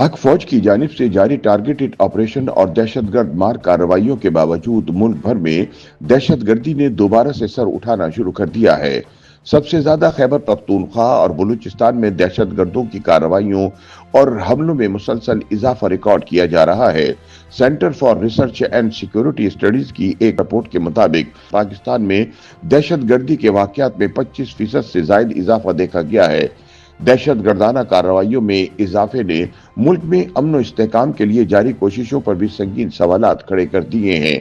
पाक फौज की जानिब से जारी टारगेटेड ऑपरेशन और दहशतगर्द मार कार्रवाइयों के बावजूद मुल्क भर में दहशतगर्दी ने दोबारा से सर उठाना शुरू कर दिया है। सबसे ज्यादा खैबर पख्तूनख्वा और बलूचिस्तान में दहशतगर्दों की कार्रवाइयों और हमलों में मुसलसल इजाफा रिकॉर्ड किया जा रहा है। Centre for research and security studies की एक रिपोर्ट के मुताबिक पाकिस्तान में दहशतगर्दी के वाकयात में 25% से ज्यादा इजाफा देखा गया है। दहशतगर्दाना कार्रवाइयों में इजाफे ने मुल्क में अमन और इस्तेहकाम के लिए जारी कोशिशों पर भी संगीन सवालात खड़े कर दिए हैं।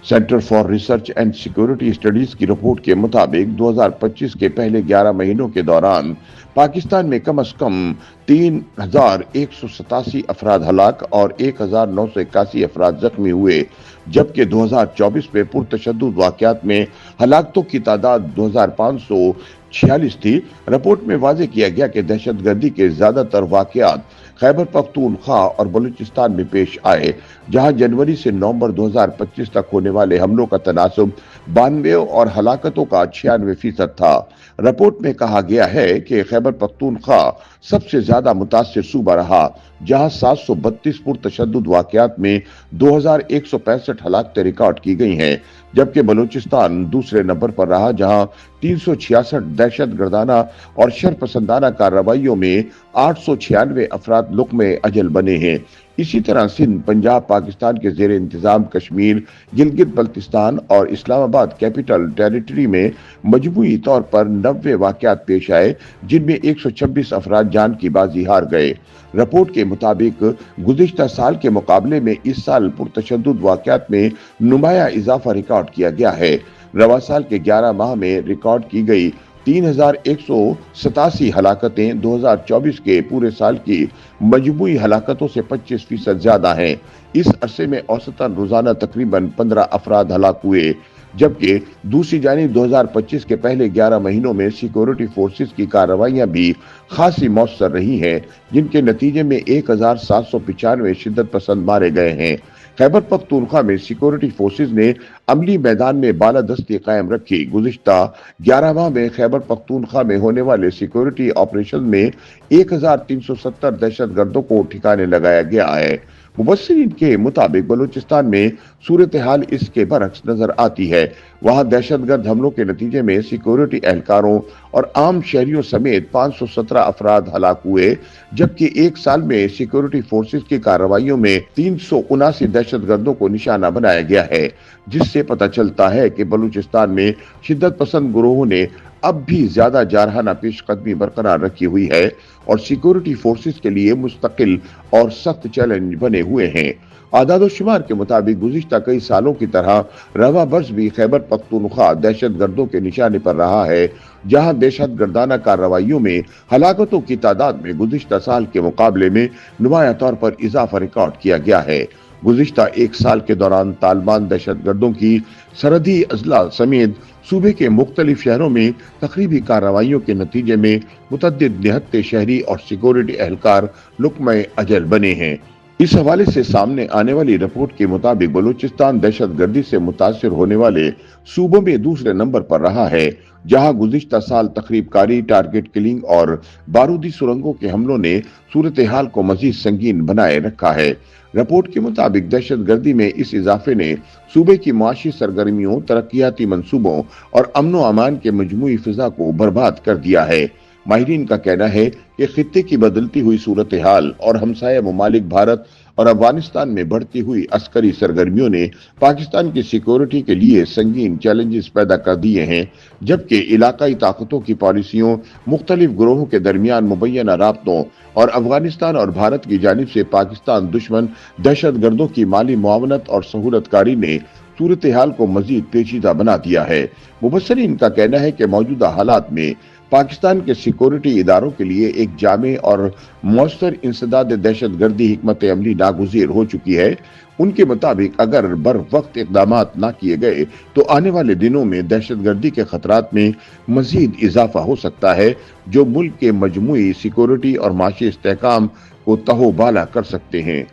Centre for research and security studies की रिपोर्ट के मुताबिक 2025 के पहले 11 महीनों के दौरान पाकिस्तान में कम से कम 3,187 अफराद हलाक और 1,981 अफराद जख्मी हुए, जबकि 2024 में पुरतशद्दुद वाकयात में हलाकतों की तादाद 2,546 थी। रिपोर्ट में वाज़ेह किया गया कि दहशतगर्दी के ज्यादातर वाकयात खैबर पख्तूनख्वा और बलूचिस्तान में पेश आए, जहां जनवरी से नवंबर 2025 तक होने वाले हमलों का तनासुब 92 और हलाकतों का 96% था। रिपोर्ट में कहा गया है कि खैबर पख्तूनख्वा सबसे ज्यादा मुतासिर सूबा रहा, जहां 732 पुरतशद्दुद वाकयात में 2,165 हलाकतें रिकॉर्ड की गई हैं, जबकि बलूचिस्तान दूसरे नंबर पर रहा, जहां 366 दहशतगर्दाना और शरपसंदाना कार्रवाइयों में 896 अफराद लुक़्मे अजल बने हैं। इसी तरह सिंध, पंजाब, पाकिस्तान के जेर इंतजाम कश्मीर, गिलगित बल्तिस्तान और इस्लामाबाद कैपिटल टेरिटरी में मजमूई तौर पर 90 वाकयात पेश आए, जिनमें 126 अफराद जान की बाजी हार गए। रिपोर्ट के मुताबिक गुज़िश्ता साल के मुकाबले में इस साल पुरतशद्दुद वाकयात में नुमाया इजाफा रिकॉर्ड किया गया है। रवा साल के 11 माह में रिकॉर्ड की गई 3,187 हलाकतें 2024 के पूरे साल की मजमूई हलाकतों से 25% ज्यादा हैं। इस अरसे में औसतन रोजाना तकरीबन 15 अफराद हलाक हुए, जबकि दूसरी जानिब 2025 के पहले 11 महीनों में सिक्योरिटी फोर्सेस की कार्रवाइयां भी खासी मौसर रही हैं, जिनके नतीजे में 1,795 शिद्दत पसंद मारे गए हैं। खैबर पख्तूनख्वा में सिक्योरिटी फोर्सेस ने अमली मैदान में बालादस्ती कायम रखी। गुज़िश्ता 11 माह में खैबर पख्तूनख्वा में होने वाले सिक्योरिटी ऑपरेशन में 1,370 दहशतगर्दों को ठिकाने लगाया गया है। मुबस्सिरीन के मुताबिक बलूचिस्तान में सूरत हाल इसके बरक्स नजर आती है। वहां दहशतगर्द हमलों के नतीजे में सिक्योरिटी एहलकारों और आम शहरियों समेत 517 अफराद हलाक हुए, जबकि एक साल में सिक्योरिटी फोर्सेस की कार्रवाइयों में 379 दहशतगर्दों को निशाना बनाया गया है, जिससे पता चलता है कि बलूचिस्तान में शिद्दत पसंद गिरोहों ने अब भी ज्यादा जारहाना पेशकदमी बरकरार रखी हुई है और सिक्योरिटी फोर्सेस के लिए मुस्तकिल और सख्त चैलेंज बने हुए हैं। आदाद शुमार के मुताबिक गुज़िश्ता कई सालों की तरह रवा बर्स भी खैबर पख्तूनख्वा दहशतगर्दों के निशाने पर रहा है, जहां दहशतगर्दाना कार्रवाइयों में हलाकतों की तादाद में गुज़िश्ता साल के मुकाबले में नुमाया तौर पर इजाफा रिकॉर्ड किया गया है। गुज़िश्ता एक साल के दौरान तालिबान दहशतगर्दों की सरहदी अजला समेत सूबे के मुख्तलिफ शहरों में तकरीबी कार्रवाइयों के नतीजे में मुतअद्दिद निहत्ते शहरी और सिक्योरिटी एहलकार लुक़्मे अजल बने हैं। इस हवाले से सामने आने वाली रिपोर्ट के मुताबिक बलूचिस्तान दहशतगर्दी से मुतासिर होने वाले सूबों में दूसरे नंबर पर रहा है, जहां गुज़िश्ता साल तखरीबकारी, टारगेट किलिंग और बारूदी सुरंगों के हमलों ने सूरत हाल को मजीद संगीन बनाए रखा है। रिपोर्ट के मुताबिक दहशतगर्दी में इस इजाफे ने सूबे की मुआशी सरगर्मियों, तरक्याती मंसूबों और अमन अमान के मजमूई फिजा को बर्बाद कर दिया है। माहिरीन का कहना है कि खित्ते की बदलती हुई सूरत हाल और हमसाया ममालिक भारत और अफगानिस्तान में बढ़ती हुई अस्करी सरगर्मियों ने पाकिस्तान की सिक्योरिटी के लिए संगीन चैलेंजेस पैदा कर दिए हैं, जबकि इलाकाई ताकतों की पॉलिसियों, मुख्तलिफ ग्रोहों के दरमियान मुबैना राब्तों और अफगानिस्तान और भारत की जानिब से पाकिस्तान दुश्मन दहशतगर्दों की माली मुआवनत और सहूलतकारी ने सूरत हाल को मजीद पेचीदा बना दिया है। मुबस्सिरीन का कहना है कि मौजूदा हालात में पाकिस्तान के सिक्योरिटी इदारों के लिए एक जामे और मौसर इंसदाद दहशतगर्दी हिकमत अमली नागुज़ीर हो चुकी है। उनके मुताबिक अगर बर वक्त इक़दामात ना किए गए तो आने वाले दिनों में दहशतगर्दी के खतरात में मजीद इजाफा हो सकता है, जो मुल्क के मजमूई सिक्योरिटी और माशी इस्तेहकाम को तहोबाला कर सकते हैं।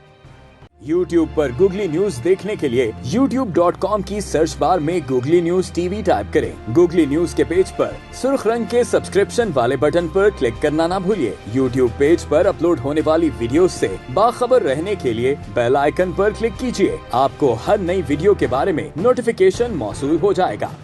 YouTube पर गूगली न्यूज देखने के लिए youtube.com की सर्च बार में गूगली न्यूज टीवी टाइप करें। गूगली न्यूज के पेज पर सुर्ख रंग के सब्सक्रिप्शन वाले बटन पर क्लिक करना ना भूलिए। YouTube पेज पर अपलोड होने वाली वीडियो से बाखबर रहने के लिए बेल आइकन पर क्लिक कीजिए। आपको हर नई वीडियो के बारे में नोटिफिकेशन मौसूल हो जाएगा।